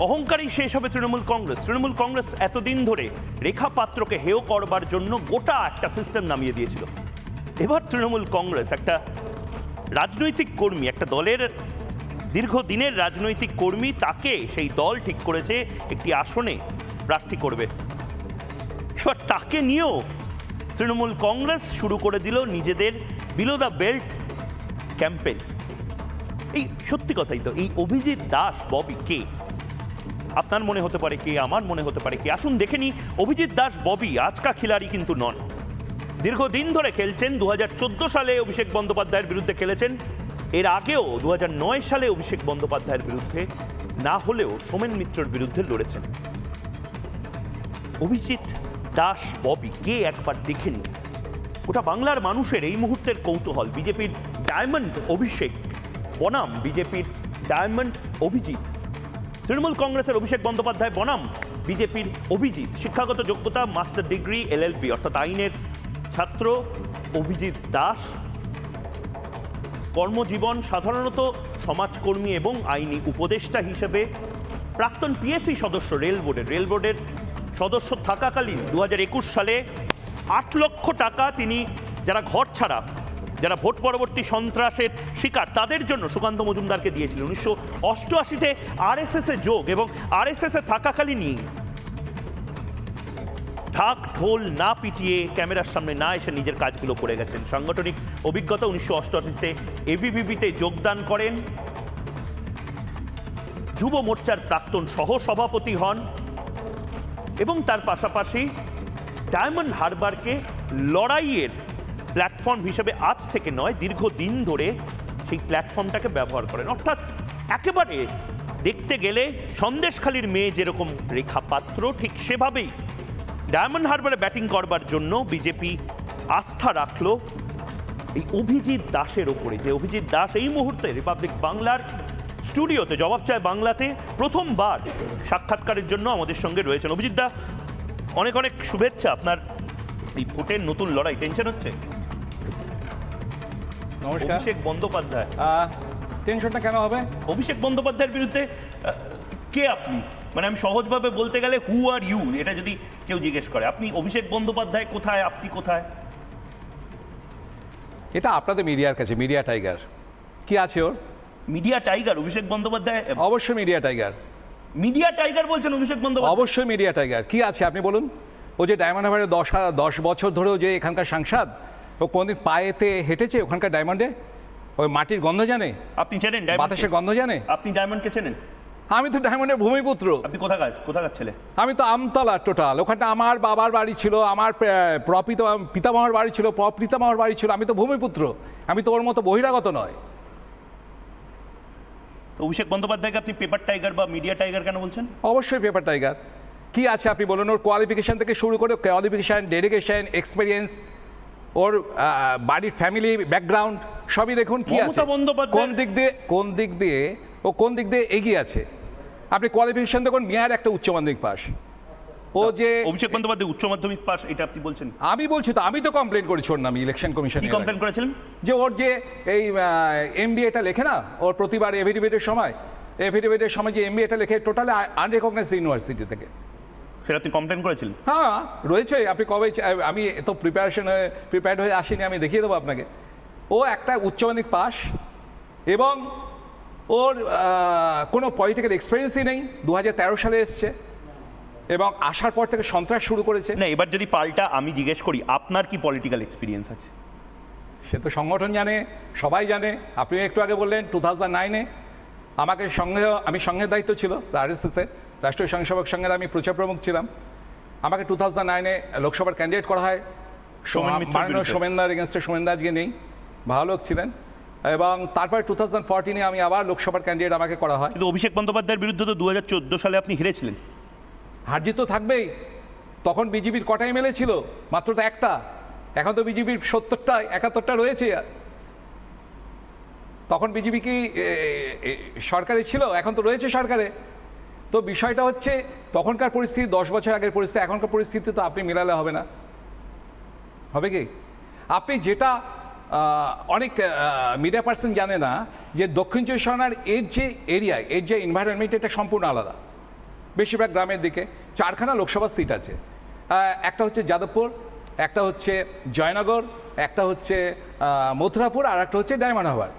অহংকারই শেষ হবে তৃণমূল কংগ্রেস। তৃণমূল কংগ্রেস এতদিন ধরে রেখা পাত্রকে হেয় করবার জন্য গোটা একটা সিস্টেম নামিয়ে দিয়েছিল। এবার তৃণমূল কংগ্রেস একটা রাজনৈতিক কর্মী, একটা দলের দীর্ঘদিনের রাজনৈতিক কর্মী, তাকে সেই দল ঠিক করেছে একটি আসনে প্রার্থী করবে। এবার তাকে নিয়েও তৃণমূল কংগ্রেস শুরু করে দিল নিজেদের বিলো দ্য বেল্ট ক্যাম্পেইন। এই সত্যি কথাই তো, এই অভিজিৎ দাস ববি কে? আপনার মনে হতে পারে কে, আমার মনে হতে পারে কে। আসুন দেখে নি। অভিজিৎ দাস ববি আজকা খিলাড়ি কিন্তু নন। দীর্ঘদিন ধরে খেলছেন। 2014 সালে অভিষেক বন্দ্যোপাধ্যায়ের বিরুদ্ধে খেলেছেন। এর আগেও 2009 সালে অভিষেক বন্দ্যোপাধ্যায়ের বিরুদ্ধে, না হলেও সোমেন মিত্রর বিরুদ্ধে লড়েছেন। অভিজিৎ দাস ববি কে একবার দেখে নিন। ওটা বাংলার মানুষের এই মুহূর্তের কৌতূহল। বিজেপির ডায়মন্ড অভিষেক বনাম বিজেপির ডায়মন্ড অভিজিৎ। তৃণমূল কংগ্রেসের অভিষেক বন্দ্যোপাধ্যায় বনাম বিজেপির অভিজিৎ। শিক্ষাগত যোগ্যতা মাস্টার ডিগ্রি LLB অর্থাৎ আইনের ছাত্র অভিজিৎ দাস। কর্মজীবন সাধারণত সমাজকর্মী এবং আইনি উপদেষ্টা হিসেবে। প্রাক্তন PSC সদস্য, রেল বোর্ডের সদস্য থাকাকালীন 2021 সালে 8 লক্ষ টাকা তিনি যারা ঘর ছাড়া, যারা ভোট পরবর্তী সন্ত্রাসের শিকার, তাদের জন্য সুকান্ত মজুমদারকে দিয়েছিলেন। 1988-তে RSS-এ যোগ এবং RSS-এ থাকাকালীনই ঢাক ঢোল না পিটিয়ে, ক্যামেরার সামনে না এসে নিজের কাজগুলো করে গেছেন। সাংগঠনিক অভিজ্ঞতা 1988-তে ABVP-তে যোগদান করেন। যুব মোর্চার প্রাক্তন সহসভাপতি হন এবং তার পাশাপাশি ডায়মন্ড হারবারকে লড়াইয়ের প্ল্যাটফর্ম হিসেবে আজ থেকে নয়, দীর্ঘদিন ধরে সেই প্ল্যাটফর্মটাকে ব্যবহার করেন। অর্থাৎ একেবারে দেখতে গেলে সন্দেশখালির মেয়ে যেরকম রেখা পাত্র, ঠিক সেভাবেই ডায়মন্ড হারবারে ব্যাটিং করবার জন্য বিজেপি আস্থা রাখলো এই অভিজিৎ দাসের ওপরে। যে অভিজিৎ দাস এই মুহূর্তে রিপাবলিক বাংলার স্টুডিওতে, জবাব চায় বাংলাতে প্রথমবার সাক্ষাৎকারের জন্য আমাদের সঙ্গে রয়েছেন। অভিজিৎ দা, অনেক অনেক শুভেচ্ছা। আপনার এই ভোটের নতুন লড়াই, টেনশন হচ্ছে? নমস্কার। অভিষেক বন্দ্যোপাধ্যায়, টেনশনটা কেন হবে? অভিষেক বন্দ্যোপাধ্যায়ের বিরুদ্ধে কে আপনি? মানে আমি সহজভাবে বলতে গেলে হু আর ইউ, এটা যদি কেউ জিজ্ঞেস করে, আপনি অভিষেক বন্দ্যোপাধ্যায় কোথায়, আপনি কোথায়? এটা আপনাদের মিডিয়ার কাছে। মিডিয়া টাইগার কি আছে ওর? Media tiger Abhishek Bandyopadhyay? অবশ্যই মিডিয়া টাইগার। মিডিয়া টাইগার বলছেন অভিষেক বন্দ্যোপাধ্যায়? অবশ্যই মিডিয়া টাইগার। কি আছে আপনি বলুন? ও যে ডায়মন্ড হারবারে 10 বছর ধরেও যে এখানকার সাংসদ, ও কোনদিন পায়েতে হেঁটেছে ওখানকার ডায়মন্ডে? ওই মাটির গন্ধ জানে? আপনি চেনেন বাতাসের গন্ধ জানে? আপনি ডায়মন্ডকে চেনেন? আমি তো ডায়মন্ডের ভূমিপুত্র। আপনি কোথাকার ছেলে? আমি তো আমতলা টোটাল। ওখানটা আমার বাবার বাড়ি ছিল, আমার পিতামহর বাড়ি ছিল, পিতামহর বাড়ি ছিল। আমি তো ভূমিপুত্র। আমি তো ওর মতো বহিরাগত নয়। তো অভিষেক বন্দ্যোপাধ্যায়কে আপনি পেপার টাইগার বা মিডিয়া টাইগার কেন বলছেন? অবশ্যই পেপার টাইগার। কি আছে আপনি বলুন? ওর কোয়ালিফিকেশন থেকে শুরু করে কোয়ালিফিকেশান, ডেডিকেশন, এক্সপিরিয়েন্স, ওর বাড়ির ফ্যামিলি ব্যাকগ্রাউন্ড সবই দেখুন। কি আছে, কোন দিক দিয়ে এগিয়ে আছে। আপনি কোয়ালিফিকেশন দেখুন, মেয়ার একটা উচ্চ মাধ্যমিক পাস। ও যে অভিষেক বন্দ্যোপাধ্যায় উচ্চ মাধ্যমিক পাস, এটা আপনি বলছেন? আমি বলছি তো, আমি তো কমপ্লেন করেছি ওর নামে ইলেকশন কমিশনে। কি কমপ্লেন করেছিলেন? যে ওর যে এই MBA-টা লেখে না, ওর প্রতিবার এফিডেভিটের সময় যে MBA-টা লেখে, টোটালি আনরেকগনাইজড ইউনিভার্সিটি থেকে। সেটা আপনি কমপ্লেন করেছিলেন? হ্যাঁ, রয়েছে। আপনি কবে? আমি তো প্রিপেয়ার্ড হয়ে আসিনি, আমি দেখিয়ে দেবো আপনাকে। ও একটা উচ্চ মাধ্যমিক পাস এবং ওর কোনো পলিটিক্যাল এক্সপিরিয়েন্সই নেই। 2013 সালে এসছে এবং আসার পর থেকে সন্ত্রাস শুরু করেছে। না, এবার যদি পাল্টা আমি জিজ্ঞেস করি, আপনার কি পলিটিক্যাল এক্সপিরিয়েন্স আছে? সে তো সংগঠন জানে, সবাই জানে। আপনি একটু আগে বললেন 2009-এ আমি সংঘের দায়িত্ব ছিল RSS-এর, রাষ্ট্রীয় স্বয়ংসেবক সংঘের আমি প্রচার প্রমুখ ছিলাম। আমাকে 2009-এ লোকসভার ক্যান্ডিডেট করা হয় মাননীয় সোমেনদার এগেনস্টে। সোমেনদা আজকে নেই, ভালো লোক ছিলেন। এবং তারপরে 2014-এ আমি আবার লোকসভার ক্যান্ডিডেট আমাকে করা হয়। কিন্তু অভিষেক বন্দ্যোপাধ্যায়ের বিরুদ্ধে তো 2014 সালে আপনি হেরেছিলেন। হারজিত তো থাকবেই। তখন বিজেপির কটা MLA ছিল? মাত্র তো একটা। এখন তো বিজেপির 70টা 71টা রয়েছে। তখন বিজেপি কি সরকারে ছিল? এখন তো রয়েছে সরকারে। তো বিষয়টা হচ্ছে তখনকার পরিস্থিতি, 10 বছর আগের পরিস্থিতি, এখনকার পরিস্থিতি তো আপনি মেলালে হবে না। হবে কি? আপনি যেটা অনেক মিডিয়া পার্সন জানে না, যে দক্ষিণ চব্বিশ পরগনার এর যে এরিয়া, এর যে এনভায়রনমেন্ট, এটা সম্পূর্ণ আলাদা। বেশিরভাগ গ্রামের দিকে। 4খানা লোকসভা সিট আছে, একটা হচ্ছে যাদবপুর, একটা হচ্ছে জয়নগর, একটা হচ্ছে মথুরাপুর, আর একটা হচ্ছে ডায়মন্ড হারবার।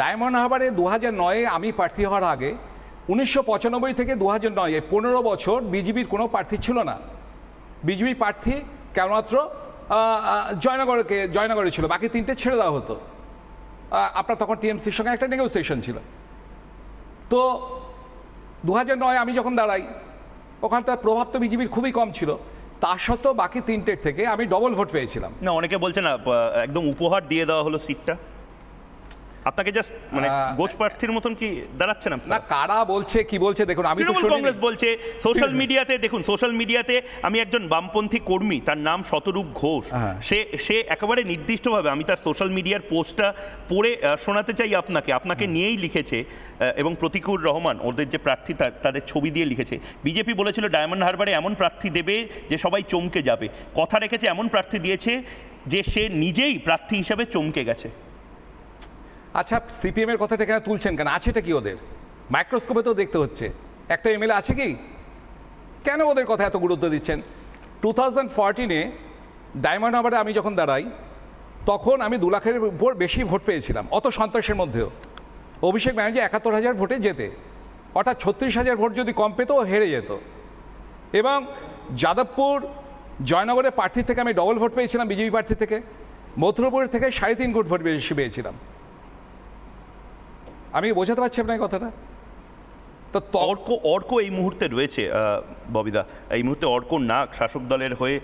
ডায়মন্ড হারবারে 2009-এ আমি প্রার্থী হওয়ার আগে 1995 থেকে 2009 15 বছর বিজেপির কোনো প্রার্থী ছিল না। বিজেপি প্রার্থী কেবলমাত্র জয়নগরে ছিল, বাকি 3টে ছেড়ে দেওয়া হতো। আপনার তখন টিএমসির সঙ্গে একটা নেগোসিয়েশন ছিল। তো 2009-এ আমি যখন দাঁড়াই, ওখানটার প্রভাব তো বিজেপির খুবই কম ছিল, তা সত্ত্বেও বাকি 3টের থেকে আমি ডবল ভোট পেয়েছিলাম। না, অনেকে বলছে না একদম উপহার দিয়ে দেওয়া হলো সিটটা আপনাকে, জাস্ট মানে গোছ প্রার্থীর মতন কি দাঁড়াচ্ছে না? না, কারা বলছে কি বলছে দেখুন, আমি তো তৃণমূল কংগ্রেস বলছে, সোশ্যাল মিডিয়াতে দেখুন, সোশ্যাল মিডিয়াতে আমি একজন বামপন্থী কর্মী, তার নাম শতরূপ ঘোষ, সে একেবারে নির্দিষ্টভাবে, আমি তার সোশ্যাল মিডিয়ার পোস্টটা পড়ে শোনাতে চাই আপনাকে নিয়েই লিখেছে, এবং প্রতিকুর রহমান ওদের যে প্রার্থী তাদের ছবি দিয়ে লিখেছে, বিজেপি বলেছিল ডায়মন্ড হারবারে এমন প্রার্থী দেবে যে সবাই চমকে যাবে, কথা রেখেছে, এমন প্রার্থী দিয়েছে যে সে নিজেই প্রার্থী হিসেবে চমকে গেছে। আচ্ছা, সিপিএমের কথাটা এখানে তুলছেন কেন? আছেটা কি ওদের? মাইক্রোস্কোপে তো দেখতে হচ্ছে, একটা এমএলএ আছে কি? কেন ওদের কথা এত গুরুত্ব দিচ্ছেন? 2014-এ ডায়মন্ড হারবারে আমি যখন দাঁড়াই, তখন আমি 2 লাখের উপর বেশি ভোট পেয়েছিলাম, অত সন্ত্রাসের মধ্যেও। অভিষেক ব্যানার্জি 71,000 ভোটে জেতে, অর্থাৎ 36,000 ভোট যদি কম পেত, হেরে যেত। এবং যাদবপুর জয়নগরের প্রার্থী থেকে আমি ডবল ভোট পেয়েছিলাম বিজেপি প্রার্থী থেকে, মথুরাপুরের থেকে 3.5 গুণ ভোট বেশি পেয়েছিলাম। আমি বোঝাতে পারছি আপনার কথাটা? তো অর্ক এই মুহূর্তে রয়েছে ববিদা, এই মুহূর্তে অর্ক নাগ শাসক দলের হয়ে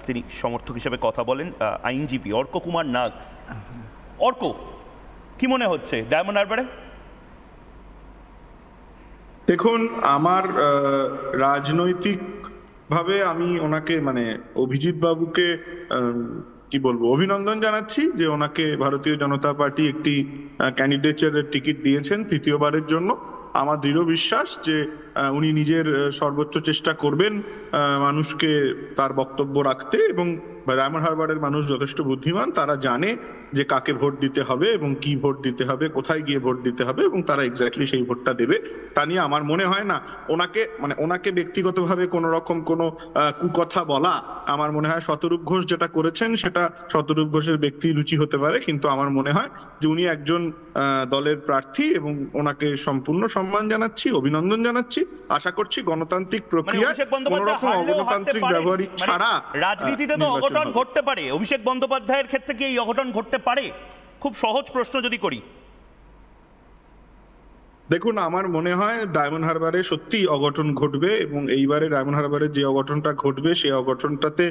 তিনি সমর্থক হিসেবে কথা বলেন, আইনজীবী অর্ক কুমার নাগ। অর্ক, কি মনে হচ্ছে ডায়মন্ড হারবারে? দেখুন, আমার রাজনৈতিক ভাবে আমি ওনাকে, মানে অভিজিৎ বাবুকে কি বলবো, অভিনন্দন জানাচ্ছি যে ওনাকে ভারতীয় জনতা পার্টি একটি ক্যান্ডিডেটের টিকিট দিয়েছেন 3য়বারের জন্য। আমার দৃঢ় বিশ্বাস যে উনি নিজের সর্বোচ্চ চেষ্টা করবেন মানুষকে তার বক্তব্য রাখতে, এবং ডায়মন্ড হারবারের মানুষ যথেষ্ট বুদ্ধিমান, তারা জানে যে কাকে ভোট দিতে হবে এবং কি ভোট দিতে হবে, কোথায় গিয়ে ভোট দিতে হবে, এবং তারা এক্স্যাক্টলি সেই ভোটটা দেবে। তা নিয়ে আমার মনে হয় না ওনাকে ব্যক্তিগতভাবে কোনো রকম কোনো কুকথা বলা, আমার মনে হয় শতরূপ ঘোষ যেটা করেছেন সেটা শতরূপ ঘোষের ব্যক্তি রুচি হতে পারে, কিন্তু আমার মনে হয় যে উনি একজন দলের প্রার্থী এবং ওনাকে সম্পূর্ণ সম্মান জানাচ্ছি, অভিনন্দন জানাচ্ছি। আশা করছি গণতান্ত্রিক প্রক্রিয়ায় কোনো রকম অগণতান্ত্রিক ব্যবহারিক ছাড়া রাজনীতিতে তো অঘটন ঘটতে পারে। অভিষেক বন্দ্যোপাধ্যায়ের ক্ষেত্রে কি এই অঘটন ঘটতে পারে? খুব সহজ প্রশ্ন যদি করি। দেখুন, আমার মনে হয় ডায়মন্ড হারবারে সত্যি অঘটন ঘটবে, এবং এইবারে ডায়মন্ড হারবারে যে অঘটনটা ঘটবে সেই অঘটনটাতে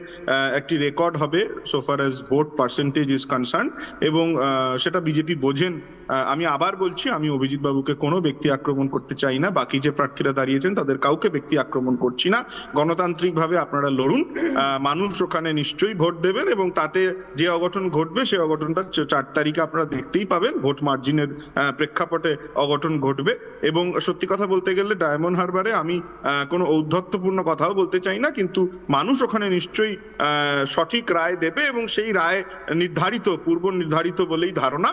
একটি রেকর্ড হবে so far as vote percentage is concern, এবং সেটা বিজেপি বোঝেন। আমি আবার বলছি, আমি অভিজিৎ বাবুকে কোনো ব্যক্তি আক্রমণ করতে চাই না, বাকি যে প্রার্থীরা দাঁড়িয়েছেন তাদের কাউকে ব্যক্তি আক্রমণ করছি না। গণতান্ত্রিক ভাবে আপনারা লড়ুন, মানুষ ওখানে নিশ্চয়ই ভোট দেবেন, এবং তাতে যে অঘটন ঘটবে সেই অঘটনটা 4 তারিখে আপনারা দেখতেই পাবেন। ভোট মার্জিনের প্রেক্ষাপটে অঘটন ঘটবে। এবং সত্যি কথা বলতে গেলে ডায়মন্ড হারবারে আমি কোনো ঔদ্ধত্যপূর্ণ কথাও বলতে চাই না, কিন্তু মানুষ ওখানে নিশ্চয়ই সঠিক রায় দেবে, এবং সেই রায় পূর্ব নির্ধারিত বলেই ধারণা,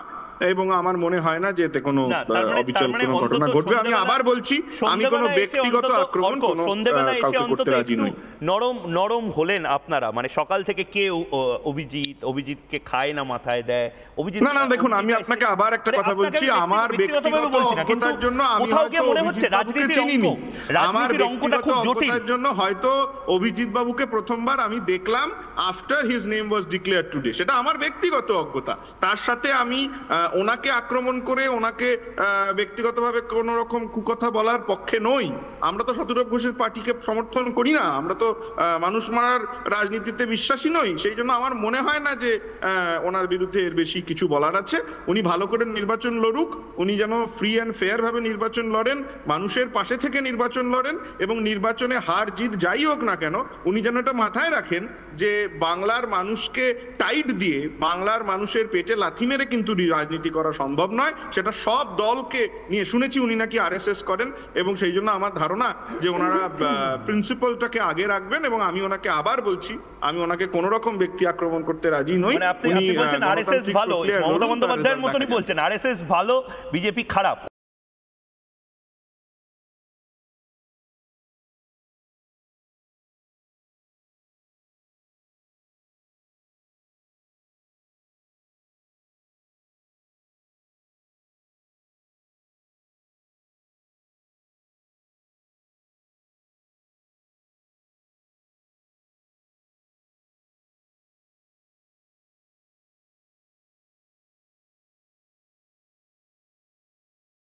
এবং আমার মনে হয় না যে এতে কোনো অবিচল কোনো ঘটনা ঘটবে। আমি আবার বলছি, আমি কোনো ব্যক্তিগত আক্রমণ কাউকে করতে রাজি নই। নরম হলেন আপনারা, মানে সকাল থেকে কেউ অভিজিৎকে খায় না, মাথায় দেয় অভিজিৎ। না, দেখুন, আমি আপনাকে আবার একটা কথা বলছি, আমার ব্যক্তিগত অজ্ঞতার জন্য আমি চিনিনি, আমার ব্যক্তিগত অজ্ঞতার জন্য হয়তো অভিজিৎ বাবুকে প্রথমবার আমি দেখলাম after his name was declared today, সেটা আমার ব্যক্তিগত অজ্ঞতা। তার সাথে আমি ওনাকে আক্রমণ করে ওনাকে ব্যক্তিগতভাবে কোন রকম কুকথা বলার পক্ষে নই। আমরা তো শতরূপ ঘোষের পার্টিকে সমর্থন করি না, আমরা তো মানুষ মারার রাজনীতিতে বিশ্বাসী নই। সেই জন্য আমার মনে হয় না যে ওনার বিরুদ্ধে এর বেশি কিছু বলার আছে। উনি ভালো করে নির্বাচন লড়ুক, উনি যেন ফ্রি অ্যান্ড ফেয়ার ভাবে নির্বাচন লড়েন, মানুষের পাশে থেকে নির্বাচন লড়েন, এবং নির্বাচনে হার জিত যাই হোক না কেন উনি যেন এটা মাথায় রাখেন যে বাংলার মানুষকে টাইট দিয়ে বাংলার মানুষের পেটে লাথি মেরে কিন্তু রাজনীতি করা সম্ভব নয়। সেটা সব দলকে নিয়ে, শুনেছি উনি নাকি আরএসএস করেন, এবং সেই জন্য আমার ধারণা যে ওনারা প্রিন্সিপালটাকে আগে রাখবেন, এবং আমি ওনাকে আবার বলছি, আমি ওনাকে কোন রকম ব্যক্তি আক্রমণ করতে রাজি নই। উনি বলছেন আরএসএস ভালো, মমতা বন্দ্যোপাধ্যায়ের মতনই বলছেন আরএসএস ভালো, বিজেপি খারাপ।